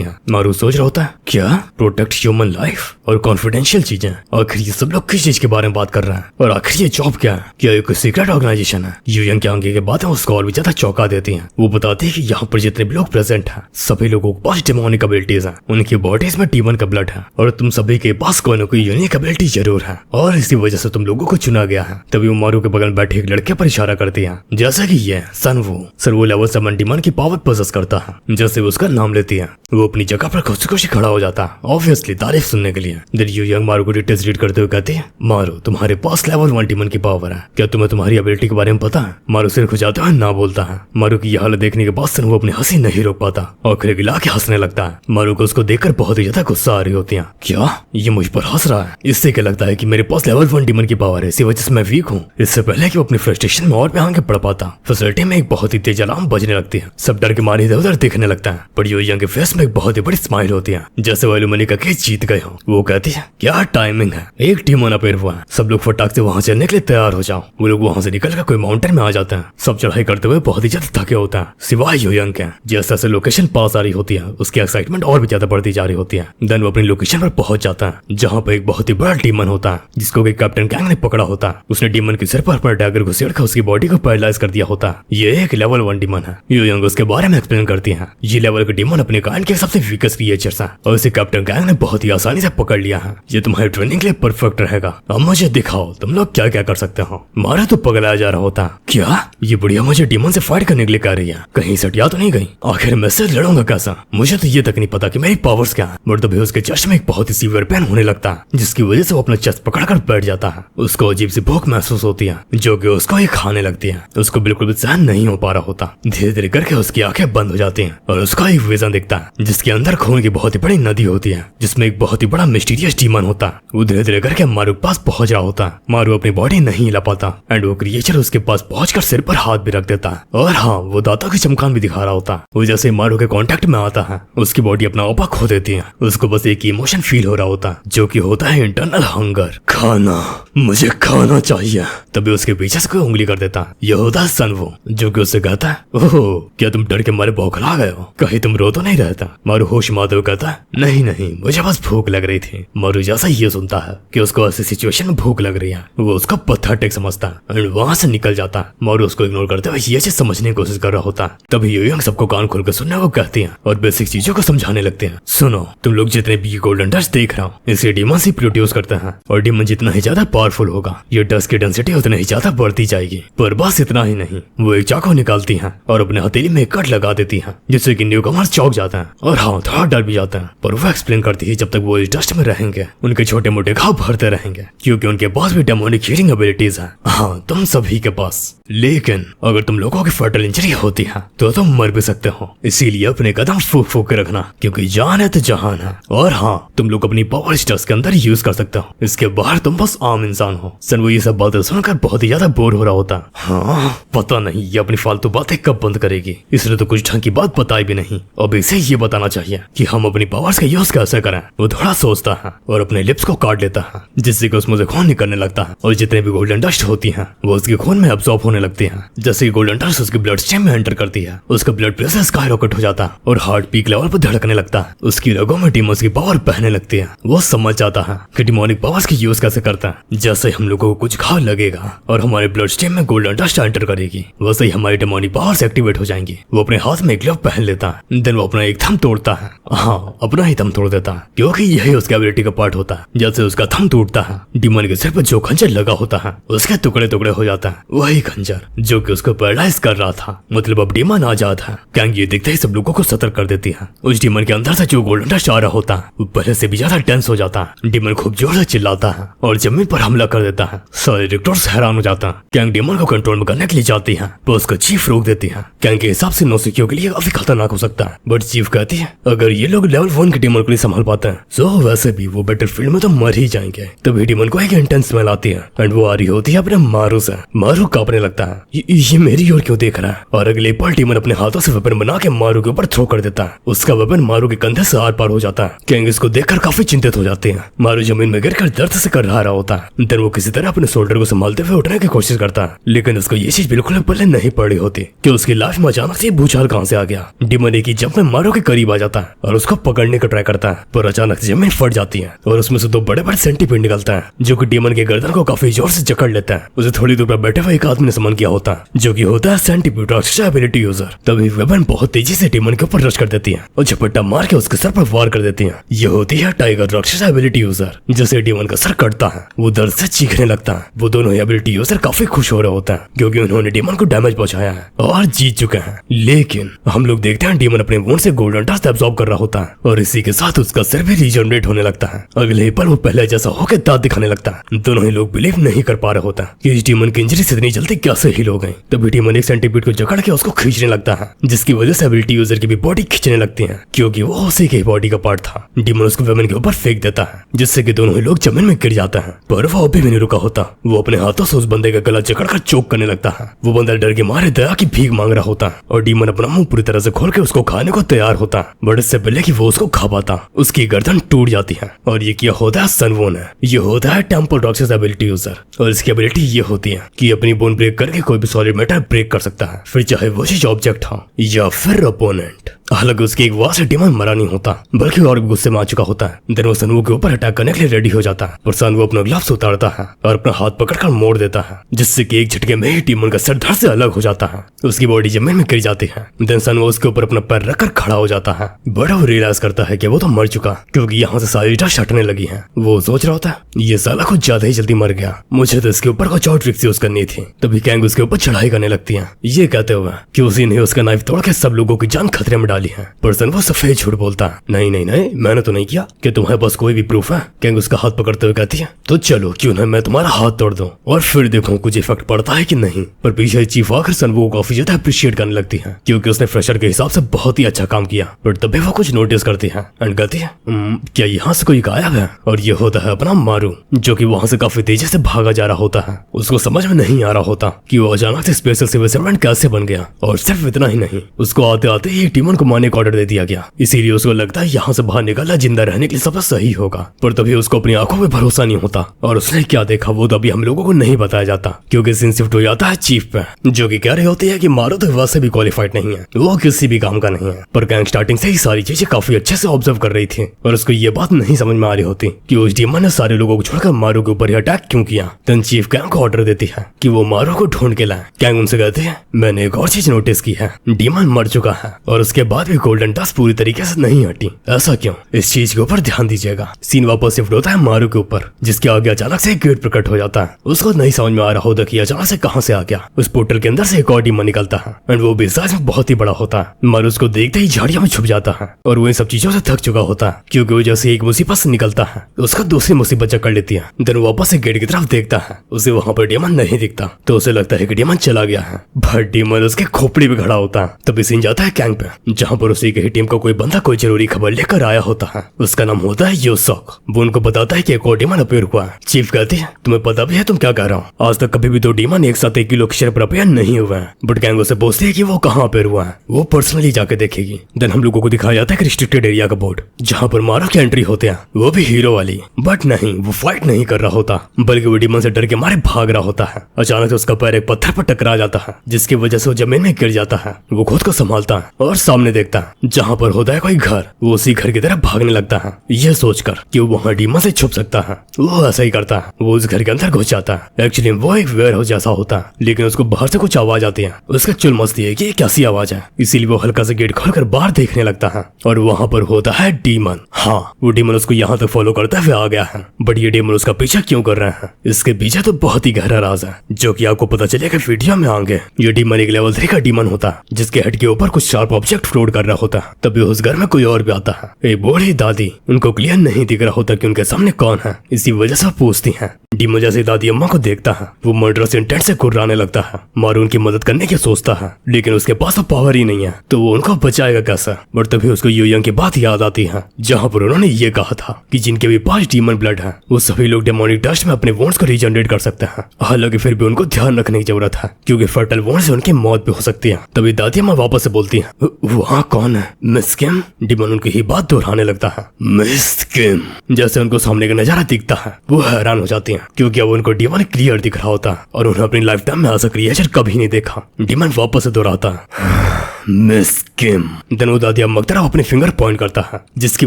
हैं। मारू सोच रहा होता है क्या प्रोटेक्ट ह्यूमन लाइफ और कॉन्फिडेंशियल चीजें, आखिर ये सब लोग किस चीज के बारे में बात कर रहे हैं और आखिर ये जॉब क्या है, क्या ये कोई सीक्रेट ऑर्गेनाइजेशन है। योयांग की आगे की बातें उसको और भी ज्यादा चौंका देती हैं। वो बताती है कि यहाँ पर जितने भी लोग प्रेजेंट हैं सभी लोगों के पास डेमोनिक एबिलिटीज हैं, उनकी बॉडीज में टीमन का ब्लड है और तुम सभी के पास कोई न कोई यूनिक एबिलिटी जरूर है और इसी वजह से तुम लोगों को चुना गया है। तभी वो मारू के बगल में बैठे एक लड़के पर इशारा करती है जैसा कि ये सर वो लेवल 7 डीमन की पावर पोजेस करता है। जैसे उसका नाम लेती है वो अपनी जगह पर खुशी खुशी खड़ा हो जाता है ऑब्वियसली तारीफ सुनने के लिए। देन योयांग मारू को डिटेल्स रीड करते हुए कहती है मारू तुम्हारे पास लेवल 1 डीमन की पावर है, क्या तुम्हें तुम्हारी एबिलिटी के बारे में पता है। मारू सिर खुजाते हुए ना बोलता है। मारू की यह हालत देखने के बाद सन वो अपनी हंसी नहीं रोक पाता और खिलखिला के हंसने लगता है। मारू को उसको देखकर बहुत ही ज्यादा गुस्सा आ रही होती है। क्या ये मुझ पर हंस रहा है, इससे क्या लगता है कि मेरे पास लेवल 1 डीमन की पावर है, इसी वजह से मैं वीक हूँ। इससे पहले कि वो अपनी फ्रस्ट्रेशन में और भी आगे बढ़ पाता फैसिलिटी में एक बहुत ही तेज अलार्म बजने लगती है। सब डर के मारे इधर उधर देखने लगता है पर योयांग के फेस में एक बहुत ही बड़ी स्माइल होती है जैसे वो एलुमनी का केस जीत गए हो। वो कहती है क्या टाइमिंग है, एक डीमन अपेयर हुआ है, सब लोग फटाक से वहाँ चलने के लिए तैयार हो जाओ। वो लोग वहाँ से निकलकर कोई माउंटेन में आ जाते हैं। सब चढ़ाई करते हुए बहुत ही ज्यादा थके होता है सिवाय योयांग के। जैसे जैसे लोकेशन पास आ रही होती है उसकी एक्साइटमेंट और भी ज्यादा बढ़ती जा रही होती है। देन वो अपनी लोकेशन पर पहुंच जाता है जहाँ पर एक बहुत ही बड़ा डीमन होता है जिसको कि कैप्टन कैंग ने पकड़ा होता है। उसने डीमन के सिर पर अपना डैगर घुसेड़कर उसकी बॉडी को पैरालाइज कर दिया होता है। ये एक लेवल 1 डीमन है। योयांग उसके बारे में एक्सप्लेन करती है ये लेवल के डीमन अपने काइंड के सबसे वीकेस्ट क्रिएचर्स हैं और इसे कैप्टन कैंग ने बहुत ही आसानी से पकड़ लिया है। ये तुम्हारी ट्रेनिंग के लिए परफेक्ट रहेगा। अब मुझे दिखाओ तुम लोग क्या क्या कर सकते हो। मारा तो पगलाया जा रहा होता। क्या ये बुढ़िया मुझे डीमन से फाइट करने के लिए कह रही है, कहीं सटिया तो नहीं गई। आखिर मैं से लड़ूंगा कैसा, मुझे तो ये तक नहीं पता कि मेरी पावर्स क्या है। बट तभी उसके चेस्ट में एक बहुत ही सीवियर पेन होने लगता है जिसकी वजह से वो अपना चेस्ट पकड़कर बैठ जाता है। उसको अजीब सी भूख महसूस होती है जो कि उसको ही खाने लगती है। उसको बिल्कुल भी सहन नहीं हो पा रहा होता। धीरे धीरे करके उसकी आंखें बंद हो जाती हैं और उसका एक विजन दिखता है जिसके अंदर खून की बहुत ही बड़ी नदी होती है जिसमें एक बहुत ही बड़ा मिस्टीरियस डीमन होता है। वो धीरे धीरे करके मारू के पास पहुंच रहा होता है। मारू अपनी बॉडी नहीं हिला पाता एंड वो क्रिएचर उसके पास पहुंचकर सिर पर हाथ भी रख देता है और हाँ वो दाता की चमकान भी दिखा रहा होता है। वो जैसे मारू के कांटेक्ट में आता है उसकी बॉडी अपना ओपा खो देती है। उसको बस एक इमोशन फील हो रहा होता है जो कि होता है इंटरनल हंगर, खाना, मुझे खाना चाहिए। तभी उसके पीछे से कोई उंगली कर देता है। यह होता है सनवो जो कि उससे कहता है ओह क्या तुम डर के मारे बौखला गए हो, कहीं तुम रो तो नहीं रहता। मारू होश मारते हुए कहता है नहीं नहीं मुझे बस भूख लग रही थी। मारू जैसा ये सुनता है कि उसको ऐसी सिचुएशन में भूख लग रही है वो उसको पथेटिक समझता है एंड वहां से निकल जाता है। मारू उसको इग्नोर करते हुए ये चीज समझने की कोशिश कर रहा होता है। तभी योयांग सबको कान खोलकर सुनने को कहती है और बेसिक चीजों को समझाने लगते हैं। सुनो तुम लोग जितने भी गोल्डन डस्ट देख रहा हो इसे डीमन से प्रोड्यूस करते हैं और डीमन जितना ही ज्यादा पावरफुल होगा ये डस्ट की डेंसिटी उतनी ही ज्यादा बढ़ती जाएगी। पर बस इतना ही नहीं, वो एक चाकू निकालती है और अपने हथेली में एक कट लगा देती है जिससे कि न्यूकमर्स चौंक जाते हैं और हाँ थोड़ा डर भी जाता है। पर वो एक्सप्लेन करती है जब तक वो इस डस्ट में रहेंगे उनके छोटे मोटे घाव भरते रहेंगे क्योंकि उनके पास भी डेमोनिक हीलिंग एबिलिटीज है। हाँ तुम सभी के पास, लेकिन अगर तुम लोगों की फर्टल इंजरी होती है तो तुम मर भी सकते हो। इसीलिए अपने कदम फूक फूक के रखना क्योंकि जान है तो जहान है। और हाँ तुम लोग अपनी पावर स्टर्स के अंदर यूज कर सकते हो, इसके बाहर तुम बस आम इंसान हो। सन वो ये सब बातें सुनकर बहुत ही ज्यादा बोर हो रहा होता। हाँ पता नहीं ये अपनी फालतू बातें कब बंद करेगी, इसने तो कुछ ढंग की बात बताई भी नहीं। अब इसे ये बताना चाहिए कि हम अपनी पावर्स का यूज कैसे करें। वो थोड़ा सोचता है और अपने लिप्स को काट लेता है जिससे कि उसमें से खून निकलने लगता है और जितने भी गोल्डन डस्ट होती है वो उसके खून में अब्सॉर्ब होने लगती है। जैसे कि गोल्डन डस्ट उसके ब्लड स्ट्रीम में एंटर करती है उसका ब्लड प्रेशर से स्काई रॉकेट हो जाता है और हार्ट पीक लेवल पर धड़कने लगता है। उसकी रगों में डिमोन्स की पावर बहने लगती है। वो समझ जाता है कि डिमोनिक पावर्स की यूज कैसे करता है। जैसे हम लोगों को कुछ घाव लगेगा और हमारे ब्लड स्ट्रीम में गोल्डन डस्ट एंटर करेगी, वैसे ही हमारी डिमोनिक पावर्स एक्टिवेट हो जाएंगी। वो अपने हाथ में ग्लव पहन लेता है, देन वो अपना एक थंब तोड़ता है। हाँ, अपना ही थंब तोड़ देता है, क्योंकि यही उसकी एबिलिटी का पार्ट होता है। जैसे उसका थंब टूटता है, डिमोन के सिर पर जो खंजर लगा होता है उसके टुकड़े टुकड़े हो जाता है। वही खंजर जो कि उसको पैरालाइज कर रहा था। मतलब अब डिमन आजाद है। कैंग ये देखते ही सब लोगों को सतर्क कर देती है। उस डिमन के अंदर से जो गोल्डन डस्ट आ रहा होता है वो पहले से भी ज्यादा टेंस हो जाता है। डिमन खूब जोर से चिल्लाता है और जमीन पर हमला कर देता है। सारे रिक्टर्स हैरान हो जाता है। कैंग डिमन को कंट्रोल में करने के लिए जाती है, पर उसका चीफ रोक देती है। कैंग के हिसाब से नौसिखियों के लिए काफी खतरनाक हो सकता है, बट चीफ कहती है अगर ये लोग लेवल 1 के डिमन को नहीं संभाल पाते हैं तो वैसे भी वो बैटलफील्ड में तो मर ही जाएंगे। तभी डिमन को एक इंटेंस स्मेल आती है एंड वो आ रही होती है अपने मारू से। मारू कांपने लगता है, ये मेरी ओर क्यों देख रहा है? और अगले पल डिमन अपने हाथों से वेपन बना के मारू के ऊपर थ्रो कर देता है। उसका वेपन मारू के कंधे से आर पार हो जाता है। कैंग इसको देखकर काफी चिंतित हो जाते हैं। मारू जमीन में गिरकर दर्द से कर रहा होता है। देन वो किसी तरह अपने शोल्डर को संभालते हुए उठने की कोशिश करता है, लेकिन उसको ये चीज बिल्कुल पहले नहीं पड़ी होती कि उसकी लाइफ में अचानक से भूचाल कहां से आ गया। डिमन एक ही जंप में मारू के करीब आ जाता है और उसको पकड़ने का ट्राई करता है, पर अचानक जमीन फट जाती है और उसमें से 2 बड़े बड़े सेंटीपीड निकलता है जो कि डिमन के गर्दन को काफी जोर से जकड़ लेता है। उसे थोड़ी दूर पर बैठे हुए एक आदमी ने समन किया होता है जो कि होता है सेंटीपीड राक्षस एबिलिटी यूजर। तभी वेपन बहुत तेजी से डिमन के ऊपर रश कर देती है और झपट्टा मार के उसके सर पर वार कर देती है। ये होती है टाइगर राक्षस एबिलिटी यूजर। जैसे डिमन का सर कटता है वो दर्द से चीखने लगता है। वो दोनों एबिलिटी यूजर काफी खुश हो रहे होता है क्योंकि उन्होंने डिमन को डैमेज पहुंचाया है और जीत चुके हैं। लेकिन हम लोग देखते हैं डिमन अपने वोन से गोल्डन डस्ट एब्सॉर्ब कर रहा होता है और इसी के साथ उसका सिर भी रीजनरेट होने लगता है। अगले ही पल वो पहले जैसा होकर दांत दिखाने लगता है। दोनों ही लोग बिलीव नहीं कर पा रहे होता है कि इस डिमन की इंजरी से इतनी जल्दी कैसे हील हो गई। तभी डिमन एक सेंटीपीड को जकड़ के उसको खींचने लगता है, जिसकी वजह से एबिलिटी यूजर की भी बॉडी खींचने लगती है क्योंकि वो उसी के बॉडी का पार्ट था। डिमन उसको वेपन के ऊपर फेंक देता है जिससे कि दोनों ही लोग जमीन में गिर जाते हैं, पर वो अभी भी नहीं रुका होता। वो अपने हाथों से उस बंदे का गला जकड़कर चोक करने लगता है। वो बंदा डर के मारे दया की भीख मांग रहा होता है और डिमन अपना मुंह पूरी तरह से खोल के उसको खाने को तैयार होता है, बट इससे पहले कि वो उसको खा पाता उसकी गर्दन टूट जाती है। और ये क्या होता है? सनवोन है। ये होता है टेम्पल राक्षस एबिलिटी यूजर और इसकी एबिलिटी ये होती है कि अपनी बोन ब्रेक करके कोई भी सॉलिड मैटर ब्रेक कर सकता है, फिर चाहे वो चीज ऑब्जेक्ट हो या फिर अपोनेंट। हालांकि उसकी एक वार से डिमन मरा नहीं होता बल्कि और भी गुस्से में आ चुका होता है। देन वो सनवो के ऊपर अटैक करने के लिए रेडी हो जाता है, पर सनवो अपना ग्लव्स उतारता है और अपना हाथ पकड़कर मोड़ देता है, जिससे कि एक झटके में ही डिमन का सर धड़ से अलग हो जाता है। उसकी बॉडी जमीन में गिर जाती है। देन सनवो उसके ऊपर अपना पैर रखकर खड़ा हो जाता है। बड़ा वो रियलाइज करता है कि वो तो मर चुका क्योंकि यहाँ से सारी डस्ट हटने लगी है। वो सोच रहा होता है ये साला कुछ ज्यादा ही जल्दी मर गया, मुझे तो इसके ऊपर कुछ और ट्रिक्स यूज करनी थी। तभी कैंग उसके ऊपर चढ़ाई करने लगती है, ये कहते हुए कि उसी ने उसका नाइफ तोड़ के सब लोगों की जान खतरे में डाली है। पर सनवो सफेद झूठ बोलता है, नहीं नहीं नहीं, मैंने तो नहीं किया। कि तुम्हारे पास कोई भी प्रूफ है? कैंग उसका हाथ पकड़ते हुए कहती है तो चलो क्यों ना मैं तुम्हारा हाथ तोड़ दूं और फिर देखो कुछ इफेक्ट पड़ता है कि नहीं। पर पीछे चीफ आकर सनवो को काफी ज्यादा अप्रिशिएट करने लगती है क्योंकि उसने फ्रेशर के हिसाब से बहुत ही अच्छा काम किया। पर तभी वो कुछ नोटिस करती है एंड कहती है क्या यहाँ से कोई गायब है? और ये होता है अपना मारू जो कि वहां से काफी तेजी से भागा जा रहा होता है। उसको समझ में नहीं आ रहा होता कि वो अचानक से स्पेशल सिविल सर्वेंट कैसे बन गया। और सिर्फ इतना ही नहीं, उसको आते आते ही डिमन को मारने का ऑर्डर दे दिया गया। इसीलिए उसको लगता है यहाँ से बाहर निकलना जिंदा रहने के लिए सबसे सही होगा। पर तभी उसको अपनी आंखों पे भरोसा नहीं होता और उसने क्या देखा वो तो अभी हम लोगों को नहीं बताया जाता क्योंकि सीन शिफ्ट हो जाता है चीफ पे, जो कि कह रही होती है कि मारू तो वैसे भी क्वालिफाइड नहीं है, वो किसी भी काम का नहीं है। पर गैंग स्टार्टिंग से ही सारी चीजें काफी अच्छे से ऑब्जर्व कर रही थी और उसको ये बात नहीं समझ में आ रही होती कि उस डीमन ने सारे लोगों को छोड़कर मारू के ऊपर अटैक क्यों किया। देन चीफ गैंग को ऑर्डर देती है कि वो मारू को ढूंढ के लाए। गैंग उनसे कहते हैं मैंने एक और चीज नोटिस की है, डीमन मर चुका है और उसके बाद भी गोल्डन डस्ट पूरी तरीके से नहीं हटी। ऐसा क्यों? इस चीज के ऊपर ध्यान दीजिएगा। सीन वापस शिफ्ट होता है मारू के ऊपर, जिसके आगे अचानक से एक गेट प्रकट हो जाता है। उसको नहीं समझ में आ रहा होता कि अचानक से कहां से आ गया। उस पोर्टल के अंदर से एक और डीमन निकलता है एंड वो भी साइज में बहुत ही बड़ा होता है। मारू उसको देखते ही झाड़ियों में छुप जाता है और वो इन सब चीजों से थक चुका होता है क्योंकि वो जैसे एक मुसीबत से निकलता है उसका दूसरी मुसीबत जकड़ लेती है। देन वापस से गेट की तरफ देखता है, उसे वहां पर डीमन नहीं दिखता तो उसे लगता है कि डीमन चला गया है, बट डीमन उसके खोपड़ी पे खड़ा होता है। तभी सीन जाता है कैंग पे जहाँ पर उसी की टीम का कोई बंदा कोई जरूरी खबर लेकर आया होता है। उसका नाम होता है यूसुक। वो उनको बताता है कि एक और डीमन अपीयर हुआ है। चीफ कहती है तुम्हें पता भी है तुम क्या कह रहा हो, आज तक कभी भी 2 डीमन एक साथ एक ही लोकेशन पर अपीयर नहीं हुए हैं। बट गैंग उसे पूछती है कि वो कहाँ अपीयर हुआ है, वो पर्सनली जाके देखेगी। देन हम लोगों को दिखाया जाता है रिस्ट्रिक्टेड एरिया का बोर्ड जहाँ पर मारो की एंट्री होते हैं, वो भी हीरो वाली। बट नहीं, वो फाइट नहीं कर रहा होता बल्कि वो डीमन से डर के मारे भाग रहा होता है। अचानक से उसका पैर एक पत्थर पर टकरा जाता है जिसकी वजह से वो जमीन में गिर जाता है। वो खुद को संभालता है और सामने देखता है जहाँ पर होता है कोई घर। वो उसी घर की तरफ भागने लगता है यह सोचकर कि वो वहाँ डीमन से छुप सकता है। वो ऐसा ही करता है, वो उस घर के अंदर घुस जाता है। एक्चुअली वो एक वेयर हाउस जैसा होता है लेकिन उसको बाहर से कुछ आवाज आती है। उसका चुल मस्ती है कि ये कैसी आवाज है, इसीलिए वो हल्का सा गेट खोलकर बाहर देखने लगता है और वहाँ पर होता है डीमन। हाँ, वो डीमन उसको यहाँ तक फॉलो करते हुए आ गया है। बट ये डीमन उसका पीछा क्यों कर रहे हैं, इसके पीछे तो बहुत ही गहरा राज है जो कि आपको पता चलेगा वीडियो में आगे। ये डीमन एक लेवल 3 का डीमन होता है जिसके हेड के ऊपर कुछ शार्प ऑब्जेक्ट फ्लोट कर रहा होता है। तभी उस घर में कोई और भी आता है। एक बूढ़ी दादी, उनको क्लियर नहीं दिख रहा होता कि उनके सामने कौन है, इसी वजह से पूछती है। डीमन जैसे दादी अम्मा को देखता है वो मर्डरस इंटेंट से कुर्राने लगता है। मारू उनकी मदद करने की सोचता है लेकिन उसके पास तो पावर ही नहीं है तो वो उनको बचाएगा कैसे। बट तभी उसको यूयंग की बात याद आती है जहाँ पर उन्होंने ये कहा था कि जिनके भी 5 डीमन ब्लड है वो सभी लोग डेमोनिक डस्ट में अपने वोन्स को रीजनरेट कर सकते हैं। हालांकि फिर भी उनको ध्यान रखने की जरूरत है क्योंकि फर्टल वोन्स से उनकी मौत भी हो सकती है। तभी दादी अम्मा वापस से बोलती है वहाँ कौन है, मिस किम। डीमन उनकी ही बात दोहराने लगता है, मिस किम। जैसे उनको सामने का नजारा दिखता है वो हैरान हो जाती है क्योंकि अब उनको डीमन क्लियर दिख रहा होता है और उन्हें अपनी लाइफ टाइम में ऐसा क्रिएचर कभी नहीं देखा। डीमन वापस से दोहराता है मिस किम। देन वो दादी अम्मा की तरफ अपने फिंगर पॉइंट करता है जिसकी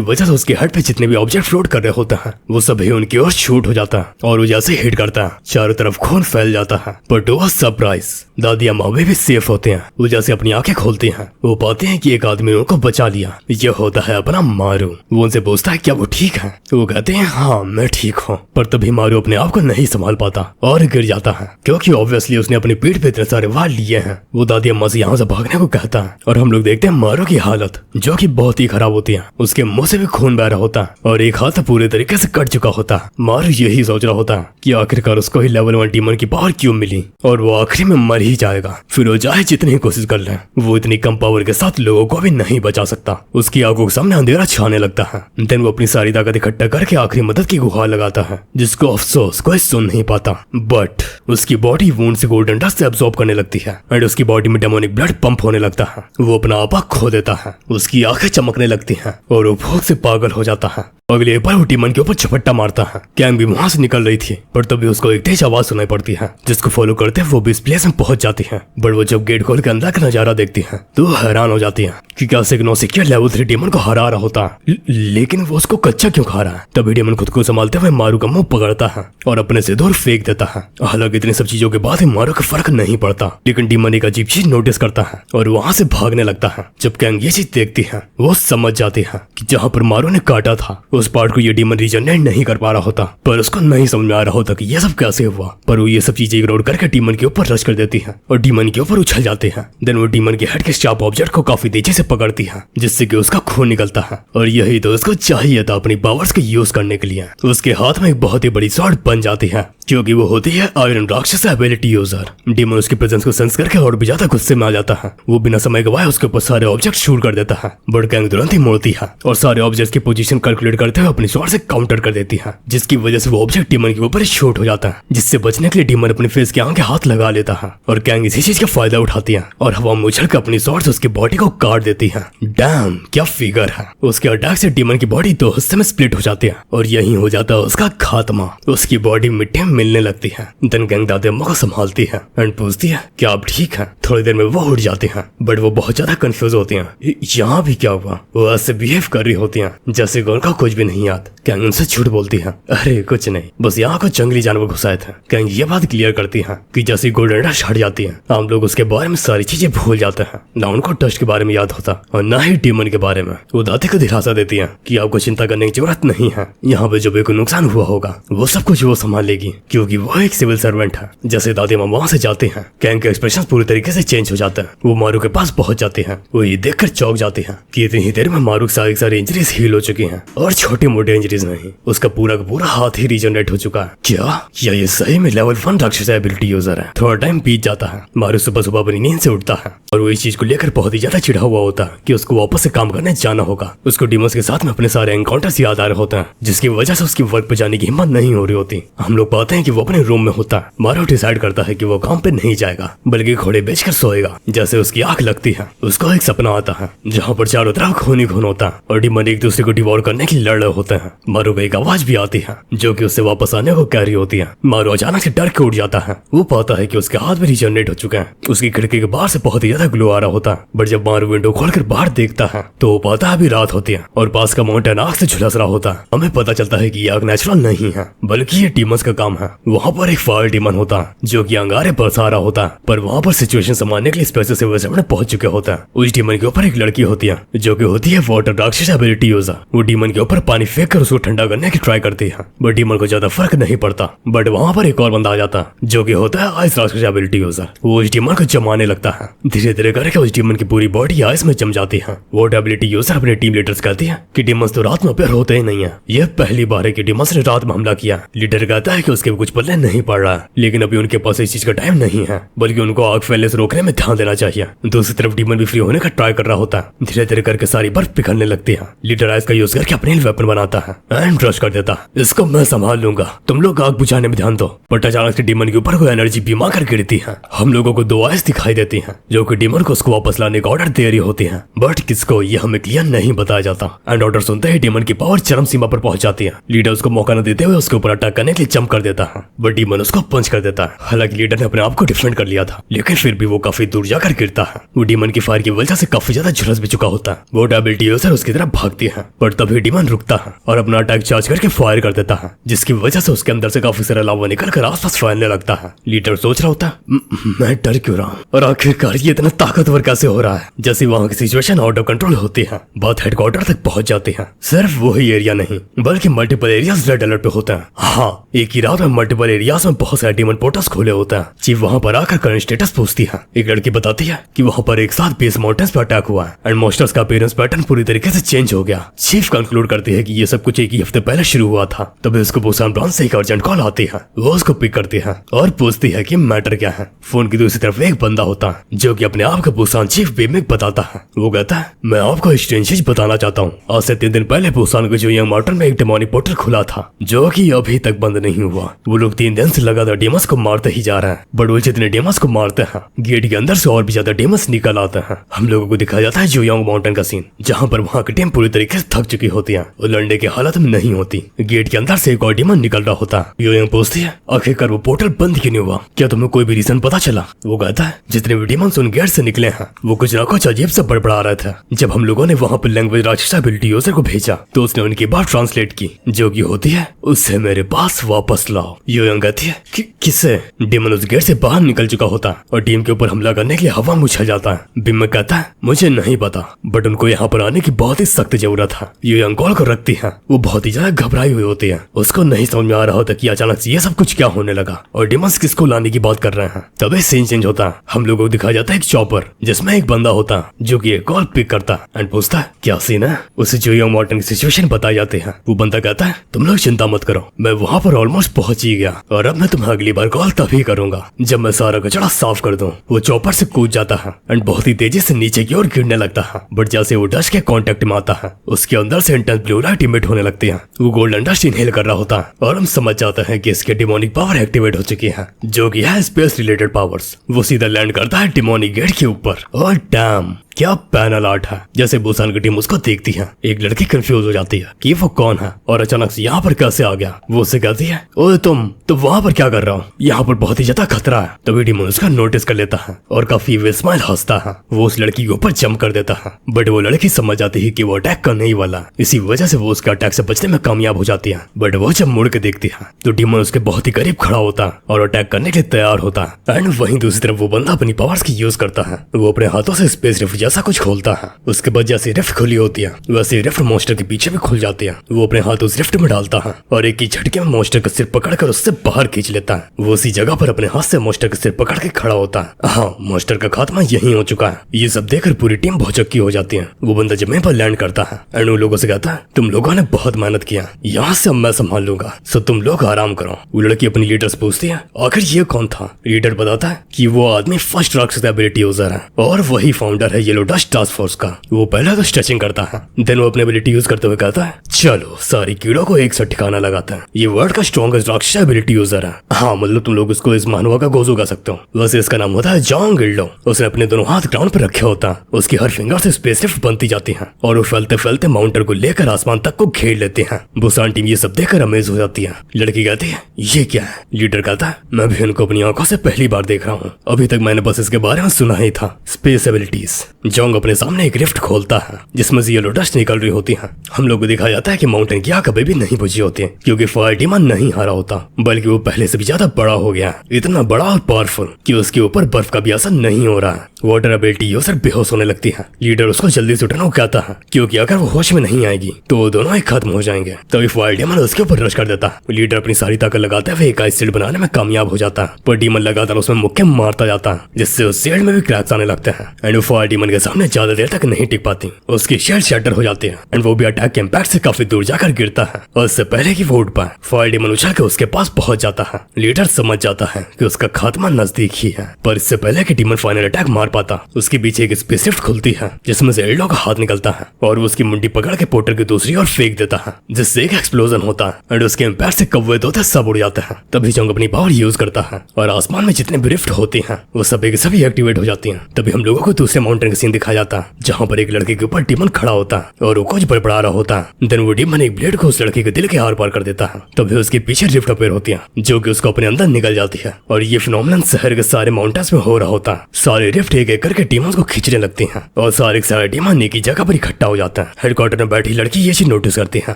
वजह से उसके हेड पे जितने भी ऑब्जेक्ट फ्लोट कर रहे होते हैं वो सभी उनकी ओर शूट हो जाता है और वो जैसे हिट करता है चारों तरफ खून फैल जाता है। बट वो सरप्राइज, दादी अम्मा भी सेफ होते हैं। वो जैसे अपनी आंखें खोलती हैं वो पाते हैं कि एक आदमी उनको बचा लिया। ये होता है अपना मारू। वो उनसे पूछता है क्या वो ठीक है, वो कहते हैं हाँ मैं ठीक हूँ। पर तभी मारू अपने आप को नहीं संभाल पाता और गिर जाता है क्योंकि ऑब्वियसली उसने अपनी पीठ पे इतने सारे वार लिए हैं। वो दादी अम्मा से यहाँ से भागने को कहता है और हम लोग देखते हैं मारू की हालत जो कि बहुत ही खराब होती है। उसके मुंह से भी खून बह रहा होता है और एक हाथ पूरे तरीके से कट चुका होता है। मारू यही सोच रहा होता है कि आखिरकार उसको ही लेवल 1 डीमन की पावर क्यों मिली और वो आखिरी में मर ही जाएगा। फिर वो चाहे जितनी कोशिश कर ले वो इतनी कम पावर के साथ लोगों को भी नहीं बचा सकता। उसकी आंखों के सामने अंधेरा छाने लगता है। देन वो अपनी सारी ताकत इकट्ठा करके आखिरी मदद की गुहार लगाता है जिसको अफसोस कोई सुन नहीं पाता। बट उसकी बॉडी वुंड से गोल्डन डस्ट से अब्सॉर्ब करने लगती है एंड उसकी बॉडी में डेमोनिक ब्लड पंप होने लगता है। वो अपना आपा खो देता है, उसकी आंखें चमकने लगती हैं और वो भूख से पागल हो जाता है। अगले बार वो डीमन के ऊपर झपट्टा मारता है। कैंग भी वहां से निकल रही थी पर तभी उसको एक तेज आवाज सुनाई पड़ती है जिसको फॉलो करते वो भी इस प्लेस में पहुंच जाती है। बट वो जब गेट खोल के अंदर का नजारा देखती है तो हैरान हो जाती है कि कैसे नो सिक्योर लेवल 3 डीमन को हरा रहा होता है लेकिन वो उसको कच्चा क्यों खा रहा है। तभी डीमन खुद को संभालते हुए मारू का मुंह पकड़ता है और अपने से दूर फेंक देता है। हालांकि इतनी सब चीजों के बाद मारू का फर्क नहीं पड़ता लेकिन डीमन एक अजीब चीज नोटिस करता है और वहां से भागने लगता है। जब कैंग ये चीज देखती है वो समझ जाती है कि जहाँ पर मारू ने काटा था उस पार्ट को ये डीमन रीजनरेट नहीं कर पा रहा होता। पर उसको नहीं समझ में आ रहा होता कि ये सब कैसे हुआ। पर वो ये सब चीजें इग्नोर करके डीमन के ऊपर रश कर देती है और डीमन के ऊपर उछल जाते हैं। देन वो डीमन के हेड के शार्प ऑब्जेक्ट को काफी तेजी से पकड़ती है जिससे कि उसका खून निकलता है और यही तो उसको चाहिए था अपनी पावर्स को यूज करने के लिए। उसके हाथ में एक बहुत ही बड़ी स्वॉर्ड बन जाती है क्योंकि वो होती है आयरन राक्षस एबिलिटी यूजर। डीमन उसकी प्रेजेंस को सेंस करके और भी ज्यादा गुस्से में आ जाता है। वो बिना समय गवाए उसके ऊपर सारे ऑब्जेक्ट शूट कर देता है। बट कैंग तुरंत ही मोड़ती है और सारे ऑब्जेक्ट्स की पोजीशन कैलकुलेट करते हुए अपनी स्वॉर्ड से काउंटर कर देती है जिसकी वजह से वो ऑब्जेक्ट डीमन के ऊपर शूट हो जाता है जिससे बचने के लिए डीमन अपने फेस के आगे हाथ लगा लेता है और कैंग इसी चीज का फायदा उठाती है और हवा में उछल कर अपनी स्वॉर्ड से उसकी बॉडी को काट देती है। डैम क्या फिगर है। उसके अटैक से डीमन की बॉडी 2 हिस्से में स्प्लिट हो जाती है और यही हो जाता है उसका खात्मा। उसकी बॉडी मिट्टी में मिलने लगती है। देन कैंग दादी अम्मा को संभालती है एंड पूछती है क्या आप ठीक है। थोड़ी देर में वो उठ जाती है बट वो बहुत ज्यादा कंफ्यूज होती है यहाँ भी क्या हुआ। वो ऐसे बिहेव कर रही होती है जैसे कि उनका कुछ भी नहीं याद। कैंग उनसे झूठ बोलती है अरे कुछ नहीं, बस यहाँ को जंगली जानवर घुसाए थे। कैंग ये बात क्लियर करती है कि जैसे गोल्डन डस्ट हट जाती है हम लोग उसके बारे में सारी चीजें भूल जाते हैं। ना उनको डस्ट के बारे में याद होता और ना ही डीमन के बारे में। वो दादी को दिलासा देती है कि आपको चिंता करने की जरूरत नहीं है। यहाँ पे जो भी कोई नुकसान हुआ होगा वो सब कुछ वो संभाल लेगी क्योंकि वो एक सिविल सर्वेंट है। जैसे दादी माँ वहाँ से जाते हैं कैंग के एक्सप्रेशन पूरी तरीके से चेंज हो जाता है। वो मारू के पास पहुंच जाते हैं। वो ये देखकर चौंक जाते हैं कि इतनी ही देर में मारू की सारी इंजरीज हील हो चुकी हैं और छोटी मोटी इंजरीज नहीं, उसका पूरा का पूरा हाथ ही रीजनरेट हो चुका है। क्या ये सही में लेवल 1 राक्षस एबिलिटी यूजर है? थोड़ा टाइम बीत जाता है, मारू सुबह सुबह अपनी नींद से उठता है और वो इस चीज को लेकर बहुत ही ज्यादा चिढ़ा हुआ होता है कि उसको वापस से काम करने जाना होगा। उसको डीमंस के साथ में अपने सारे एनकाउंटर्स याद आ रहे होते हैं, जिसकी वजह से उसकी वर्क पे जाने की हिम्मत नहीं हो रही होती। हम लोग पाते हैं कि वो अपने रूम में होता है। मारू डिसाइड करता है कि वो काम पे नहीं जाएगा बल्कि घोड़े बेचकर सोएगा। जैसे उसकी आंख लगती है, उसको एक सपना आता है जहाँ पर चारों तरफ खून ही खून होता है और डीमन एक दूसरे को डिवोर करने के लिए लड़ रहे होते हैं। मारू को एक आवाज भी आती है जो कि उससे वापस आने को कह रही होती है। मारू अचानक से डर के उठ जाता है। वो पाता है कि उसके हाथ में रीजनरेट हो चुके हैं। उसकी खिड़की के बाहर से बहुत ही ज्यादा ग्लो आ रहा होता है, बट जब मारू विंडो खोलकर बाहर देखता है तो वो पाता है अभी रात होती है और पास का माउंटेन आग से झुलस रहा होता है। हमें पता चलता है कि ये आग नेचुरल नहीं है बल्कि ये डीमंस का काम है। वहाँ पर एक फायर डीमन होता है जो कि अंगारे बरसा रहा होता है, पर वहाँ पर सिचुएशन संभालने के लिए स्पेशल से सामने पहुंच चुके होता है। उस डीमन के ऊपर एक लड़की होती है जो कि होती है वाटर राक्षस एबिलिटी यूजर। वो डीमन के ऊपर पानी फेंक कर उसको ठंडा करने की ट्राई करती है, बट डीमन को ज्यादा फर्क नहीं पड़ता। बट वहाँ पर एक और बंदा आ जाता है जो कि होता है आइस राक्षस एबिलिटी यूजर। वो उस डीमन को जमाने लगता है। धीरे धीरे करके उस डीमन की पूरी बॉडी आइस में जम जाती है। वो एबिलिटी यूजर अपने टीम लीडर्स कहती है कि डीमंस तो रात में अपेयर होते ही नहीं है। यह पहली बार है कि डीमंस ने रात में हमला किया। लीडर कहता है कि उसके कुछ पल्ले नहीं पड़ रहा है, लेकिन अभी उनके पास इस चीज का टाइम नहीं है बल्कि उनको आग फैलने से रोकने में ध्यान देना चाहिए। दूसरी तरफ डीमन भी फ्री होने का ट्राई कर रहा होता है। धीरे धीरे करके सारी बर्फ पिघलने लगती है। लीडर आइस का यूज करके अपने वेपन बनाता है एंड रश कर देता है। इसको मैं संभाल लूंगा, तुम लोग आग बुझाने में ध्यान दो। बट अचानक से डीमन के ऊपर कोई एनर्जी बीम आकर गिरती है। हम लोगों को 2 आइस दिखाई देती हैं जो कि डीमन को उसको वापस लाने का ऑर्डर दे रही होती हैं, बट किसको ये हमें क्लियर नहीं बताया जाता। एंड ऑर्डर सुनते ही डीमन की पावर चरम सीमा पर पहुंच जाती है। लीडर उसको मौका न देते हुए उसके ऊपर अटैक करने के लिए जंप कर देता है, बट डीमन उसको पंच कर देता है। हालांकि लीडर ने अपने आप को डिफेंड कर लिया था, लेकिन फिर भी वो काफी दूर जाकर गिरता है। वो डीमन की फायर की वजह से काफी ज्यादा झुलस भी चुका होता है। वो एबिलिटी यूजर उसकी तरफ भागती है, पर तभी डीमन रुकता है और अपना अटैक चार्ज करके फायर कर देता है, जिसकी वजह से उसके अंदर से काफी सारा लावा निकलकर आसपास फैलने लगता है। लीडर सोच रहा होता है मैं डर क्यों रहा हूँ और आखिरकार ये इतना ताकतवर कैसे हो रहा है। जैसे वहाँ की सिचुएशन आउट ऑफ कंट्रोल होती है, बात हेडक्वार्टर तक पहुंच जाती है। सिर्फ वही एरिया नहीं बल्कि मल्टीपल एरियाज रेड अलर्ट पे होते हैं। हाँ, एक ही रात में मल्टीपल एरियाज में बहुत सारे डीमन पोर्टल्स खुले होते हैं। चीफ वहाँ पर आकर करंट स्टेटस पूछती है। एक लड़की बताती है कि वहाँ पर एक साथ बेस माउंटेन्स पे अटैक हुआ है एंड मॉन्स्टर्स का अपीयरेंस पैटर्न पूरी तरीके से चेंज हो गया। चीफ कंक्लूड करती है कि ये सब कुछ एक ही हफ्ते पहले शुरू हुआ था। तभी उसको बुसान ब्रांच से एक अर्जेंट कॉल आती है। वो उसको पिक करती है और पूछती है कि मैटर क्या है। फोन की दूसरी तरफ एक बंदा होता है जो कि अपने आप को बुसान चीफ बेमिक बताता है। वो कहता है मैं आपको स्ट्रेंज चीज बताना चाहता हूँ। आज से 3 दिन पहले बुसान के जोयांग माउंटेन में एक डेमोनिक पोर्टल खुला था जो कि अभी तक बंद नहीं हुआ। वो लोग 3 दिन से लगातार डेमस को मारते ही जा रहे हैं, बट वो जितने डेमस को मारते हैं गेट के अंदर से और भी ज्यादा डेमस निकल आते हैं। हम लोगों को दिखाया जाता है जोयांग माउंटेन का सीन, जहाँ पर वहाँ की टीम पूरी तरीके से थक चुकी होती है और लड़ने की हालत में नहीं होती। गेट के अंदर से एक और डेमन निकल रहा होता है। जोयांग पूछती है आखिरकार वो पोर्टल बंद क्यों नहीं हुआ, क्या तुम्हें कोई भी रीजन पता चला? वो कहता है जितने भी डेमन उन गेट से निकले हैं वो कुछ ना कुछ अजीब से बड़बड़ा रहे थे। जब हम लोगों ने वहाँ पर लैंग्वेज राक्षस एबिलिटी यूजर को भेजा तो उसने उनकी बात ट्रांसलेट की जो कि होती है उससे मेरे पास वापस लाओ। योयांग कहती है कि किसे? डेमन उस गेट से बाहर निकल चुका होता है और टीम के ऊपर हमला करने के लिए हवा में उछल जाता है। बिम कहता है मुझे नहीं पता, बट उनको यहाँ पर आने की बहुत ही सख्त जरूरत है। योयांग कॉल को रखती है। वो बहुत ही ज्यादा घबराई हुई होती है। उसको नहीं समझ में आ रहा होता कि अचानक से ये सब कुछ क्या होने लगा और डेमंस किसको लाने की बात कर रहे हैं। तभी सीन चेंज होता है। हम लोगों को दिखाया जाता है एक चॉपर जिसमें एक बंदा होता है जो कि एक कॉल पिक करता है एंड पूछता है क्या सीन है। उसे जोयांग माउंटेन की सिचुएशन बताई जाती है। वो बंदा कहता है तुम लोग चिंता मत करो, मैं वहाँ पर ऑलमोस्ट पहुंच ही गया और अब मैं तुम्हें अगली बार कॉल तभी करूंगा जब मैं सारा कचरा साफ कर दूं। वो चॉपर से कूद जाता है एंड बहुत ही तेजी से नीचे की ओर गिरने लगता है, बट जैसे वो डस्ट के कांटेक्ट में आता है उसके अंदर से इंटेंस ब्लू लाइट इमिट होने लगती है। वो गोल्डन डस्ट इनहेल कर रहा होता है और हम समझ जाते हैं कि इसके डिमोनिक पावर एक्टिवेट हो चुकी है जो कि है स्पेस रिलेटेड पावर्स। वो सीधा लैंड करता है डिमोनिक गेट के ऊपर और डैम क्या पैनल आर्ट है। जैसे बुसान की टीम उसको देखती है, एक लड़की कंफ्यूज हो जाती है कि वो कौन है और अचानक से यहाँ पर कैसे आ गया। वो उससे कहती है ओए तुम तो वहाँ पर क्या कर रहा हूँ, यहाँ पर बहुत ही ज्यादा खतरा है। तभी डीमन उसका नोटिस कर लेता है और काफी स्माइल हंसता है। वो उस लड़की के ऊपर जंप कर देता है, बट वो लड़की समझ जाती है कि वो अटैक करने ही वाला। इसी वजह से वो उसके अटैक से बचने में कामयाब हो जाती है। बट वो जब मुड़ के देखती है तो डीमन उसके बहुत ही करीब खड़ा होता है और अटैक करने के लिए तैयार होता है। एंड वहीं दूसरी तरफ वो बंदा अपनी पावर्स की यूज करता है। वो अपने हाथों से स्पेस रेफ्रिजरेटर जैसा कुछ खोलता है। उसके बाद जैसे रिफ्ट खुली होती है वैसे रिफ्ट मॉन्स्टर के पीछे भी खुल जाती है। वो अपने हाथ उस रिफ्ट में डालता है और एक ही झटके में मॉन्स्टर का सिर पकड़कर उससे बाहर खींच लेता है। वो उसी जगह पर अपने हाथ से मॉन्स्टर का सिर पकड़ के खड़ा होता है। हाँ, मॉन्स्टर का खात्मा यही हो चुका है। ये सब देखकर पूरी टीम भौचक्की हो जाती है। वो बंदा जमीन पर लैंड करता है एंड उन लोगों से कहता है, तुम लोगों ने बहुत मेहनत किया, यहाँ से अब मैं संभाल लूंगा, सो तुम लोग आराम करो। वो लड़की अपनी लीडर से पूछती है, आखिर ये कौन था? लीडर बताता है कि वो आदमी फर्स्ट राक्षस एबिलिटी यूजर है और वही फाउंडर है येलो डस्ट टास्क फोर्स का। वो पहले तो स्ट्रेचिंग करता है, देन वो अपनी एबिलिटी यूज करते हुए कहता है, चलो सारी कीड़ों को एक साथ ठिकाना लगाता है। ये वर्ल्ड का स्ट्रॉन्गेस्ट राक्षस एबिलिटी यूजर है। हाँ, मतलब तुम लोग इसको इस महानुआ का गोजू कह सकते हो। वैसे इसका नाम होता है जॉन गिल्डो। उसने अपने दोनों हाथ ग्राउंड पर रखे होता है। उसकी हर फिंगर से स्पेस लिफ्ट बनती जाती है और वो फैलते फैलते माउंटर को लेकर आसमान तक को घेर लेते हैं। बुसान टीम ये सब देखकर अमेज हो जाती है। लड़की कहती है, ये क्या है? लीडर कहता है, मैं भी इनको अपनी आंखों से पहली बार देख रहा हूँ, अभी तक मैंने बस इसके बारे में सुना ही था। Space abilities. जोंग अपने सामने एक रिफ्ट खोलता है जिसमें से येलो डस्ट निकल रही होती है। हम लोग को दिखाया जाता है कि माउंटेन की आग कभी भी नहीं बुझी होती है क्योंकि फायर डीमन नहीं हारा होता, बल्कि वो पहले से भी ज्यादा बड़ा हो गया है, इतना बड़ा और पावरफुल कि उसके ऊपर बर्फ का भी असर नहीं हो रहा है। वाटर एबिलिटी यूजर बेहोश होने लगती है। लीडर उसको जल्दी से उठाना कहता है क्योंकि अगर वो होश में नहीं आएगी तो वो दोनों ही खत्म हो जाएंगे। तभी फायर डीमन उसके ऊपर रश कर देता है। लीडर अपनी सारी ताकत लगाते हुए एक आइस शील्ड बनाने में कामयाब हो जाता है, पर डीमन लगातार उसमें मुक्के मारता जाता है जिससे उस शील्ड में भी क्रैक्स आने लगते हैं एंड वो फायर डीमन के सामने ज्यादा देर तक नहीं टिक पाती। उसकी शील्ड शैटर हो जाती है एंड वो भी अटैक के इम्पैक्ट से काफी दूर जाकर गिरता है और इससे पहले कि वो उठ पाए फायर डीमन उछल के उसके पास पहुंच जाता है। लीडर समझ जाता है कि उसका खात्मा नजदीक ही है, पर इससे पहले कि डीमन फाइनल अटैक मार पाता उसके पीछे एक स्पेस लिफ्ट खुलती है जिसमें से एल्डो का हाथ निकलता है और वो उसकी मुंडी पकड़ के पोर्टल की दूसरी ओर फेंक देता है जिससे एक एक्सप्लोजन होता है एंड उसके इम्पैक्ट से कौवे तोते सब उड़ जाते हैं। तभी जोंग अपनी पावर यूज करता है और आसमान में जितने भी रिफ्ट होती हैं वो सभी के सभी एक्टिवेट हो जाती हैं। तभी हम लोगों को दूसरे माउंटेन का सीन दिखाया जाता है जहाँ पर एक लड़के के ऊपर डीमन खड़ा होता है और वो कुछ बड़बड़ा रहा होता है। देन वो डीमन एक ब्लेड को उस लड़के के दिल के आर पार कर देता है। तभी उसके पीछे रिफ्ट अपेयर होती है जो कि उसको अपने अंदर निकल जाती है और ये फिनोमेनन शहर के सारे माउंटेन्स में हो रहा होता है। सारे रिफ्ट एक एक करके डीमन को खींचने लगती हैं और सारे डीमन एक ही जगह पर इकट्ठा हो जाता है। हेडक्वार्टर में बैठी लड़की ये चीज नोटिस करती है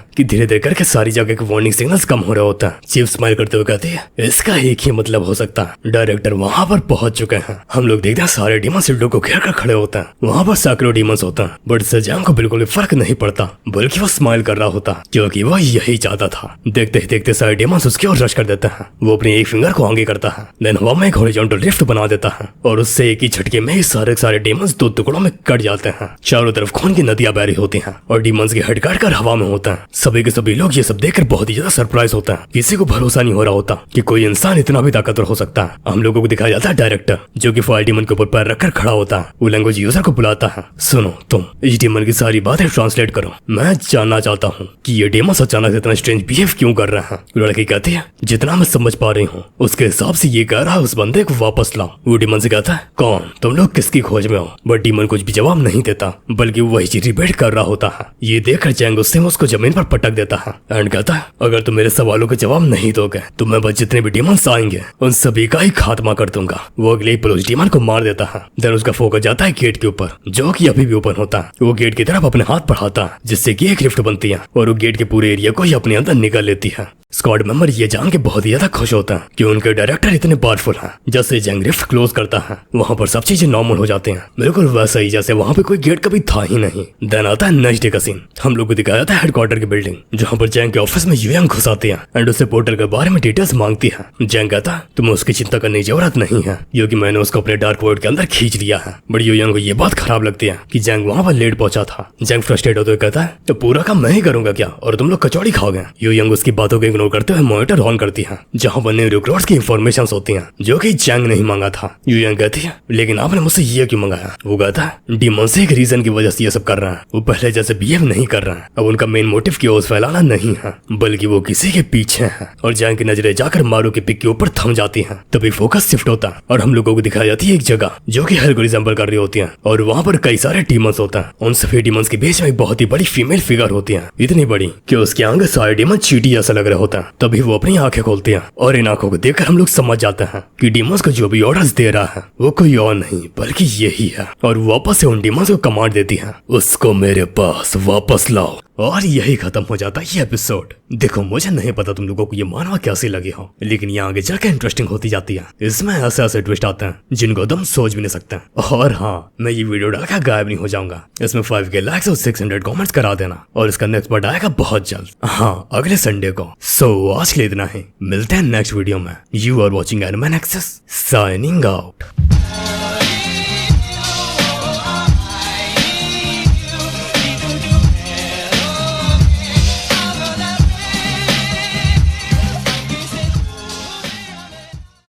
कि धीरे धीरे करके सारी जगह के वार्निंग सिग्नल्स कम हो रहा होता है। चीफ स्माइल करते हुए कहती है, इसका एक ही मतलब हो सकता है, डायरेक्टर वहाँ पर पहुंच चुके हैं। हम लोग देखते हैं सारे डीमन सिल्डो को घेर कर खड़े होता है। वहाँ पर सैकड़ों डीमंस होता है बट सजांग को बिल्कुल भी फर्क नहीं पड़ता, बल्कि वो स्माइल कर रहा होता क्योंकि वो यही चाहता था। देखते ही देखते सारे डीमंस उसकी ओर रश कर देते हैं। वो अपने एक फिंगर को आगे करता है, देन हवा में एक हॉरिजॉन्टल रिफ्ट बना देता है और उससे एक ही झटके में ही सारे डीमंस दो टुकड़ों में कट जाते हैं। चारों तरफ खून की नदियां बह रही होती हैं और डीमंस के हेड काट कर हवा में होता है। सभी के सभी लोग ये सब देखकर बहुत ही ज्यादा सरप्राइज होता है। किसी को भरोसा नहीं हो रहा होता कि कोई इंसान इतना भी ताकतवर हो सकता है। हम लोगों को दिखाया जाता है डायरेक्टर जो कि फायर डीमन के ऊपर पैर रखकर खड़ा होता है। वो लैंग्वेज यूजर को बुलाता है, सुनो तुम इस डीमन की सारी बातें ट्रांसलेट करो, मैं जानना चाहता हूँ कि ये डीमंस अचानक इतना स्ट्रेंज बिहेव क्यों कर रहे हैं। लड़की कहती है, जितना मैं समझ पा रही हूँ उसके हिसाब से ये कह रहा है उस बंदे को वापस लाओ। वो डीमन से कहता है, कौन तुम लोग किसकी खोज में हो? बट डीमन कुछ भी जवाब नहीं देता बल्कि वो वही चीज रिपीट कर रहा होता है। ये देखकर चैंग उससे उसको जमीन पर पटक देता है एंड कहता है, अगर तुम मेरे सवालों के जवाब नहीं दोगे तो मैं बस जितने भी डीमंस आएंगे उन सभी का ही खात्मा कर दूंगा। वो अगले ही उस डीमन को मार देता है। देन उसका फोकस जाता है गेट के ऊपर जो कि अभी भी ओपन होता है। वो गेट की तरफ अपने हाथ बढ़ाता है जिससे कि एक लिफ्ट बनती है और वो गेट के पूरे एरिया को ही अपने अंदर निकाल लेती है। स्क्वाड मेंबर ये जान के बहुत ही ज्यादा खुश होता है कि उनके डायरेक्टर इतने पावरफुल हैं। जैसे जंग रिफ्ट क्लोज करता है वहाँ पर सब चीजें नॉर्मल हो जाते हैं, बिल्कुल वैसा ही जैसे वहाँ पे कोई गेट कभी था ही नहीं। देन आता है नेक्स्ट डे का सीन। हम लोग को दिखाया जाता है हेडक्वार्टर की बिल्डिंग जहाँ पर जंग के ऑफिस में यूयांग घुस आती है एंड उससे पोर्टल के बारे में डिटेल्स मांगती है। जंग कहता है, तुम्हें उसकी चिंता करने की जरूरत नहीं है क्योंकि मैंने उसको अपने डार्क वर्ल्ड के अंदर खींच लिया है। बट यूयांग को ये बात खराब लगती है कि जंग वहाँ पर लेट पहुंचा था। जंग फ्रस्ट्रेट होते हुए कहता है, तो पूरा काम मैं ही करूंगा क्या और तुम लोग कचौड़ी खाओगे? यूयांग उसकी बातों को इग्नोर करते हुए मॉनिटर ऑन करती है जहाँ पर न्यू रिक्रूट्स की इंफॉर्मेशन होती हैं जो कि जंग नहीं मांगा था। यूयांग कहती है, लेकिन आपने मुझसे ये क्यों मंगाया? वो कहता है, डीमन से एक रीजन की वजह से ये सब कर रहा है। वो पहले जैसे बिहेव नहीं कर रहा है। अब उनका मेन मोटिव क्योस फैलाना नहीं है बल्कि वो किसी के पीछे है। और जंग की नजरें जाकर मारू के पिक के ऊपर थम जाती हैं। तभी फोकस शिफ्ट होता है और हम लोगों को दिखाई जाती है एक जगह जो कि हेल को रिजेंबल कर रही होती है और वहाँ पर कई सारे डीमंस होता है। उन सभी डीमंस के बीच में एक बहुत ही बड़ी फीमेल फिगर होती है, इतनी बड़ी कि उसके आगे सारे डीमन चींटी जैसा लग रहे होता है। तभी वो अपनी आंखें खोलती है और इन आंखों को देखकर हम लोग समझ जाते हैं कि डीमंस को जो भी ऑर्डर्स दे रहा है वो कोई और नहीं बल्कि यही है। और वापस से उन डीमंस को कमांड देती है, उसको मेरे पास वापस लाओ। और यही खत्म हो जाता है ये एपिसोड। देखो मुझे नहीं पता तुम लोगों को ये मानवा कैसी लगी हो, लेकिन ये आगे जाकर इंटरेस्टिंग होती जाती है। इसमें ऐसे ऐसे ट्विस्ट आते हैं जिनको तुम सोच भी नहीं सकते। और हाँ, मैं ये वीडियो डालकर गायब नहीं हो जाऊंगा। इसमें 5K लाइक्स और 600 कमेंट्स करा देना, और इसका नेक्स्ट पार्ट आएगा बहुत जल्द, हाँ अगले संडे को। सो आज के लिए इतना ही, मिलते हैं नेक्स्ट वीडियो में। You are watching Anime Nexus, signing out.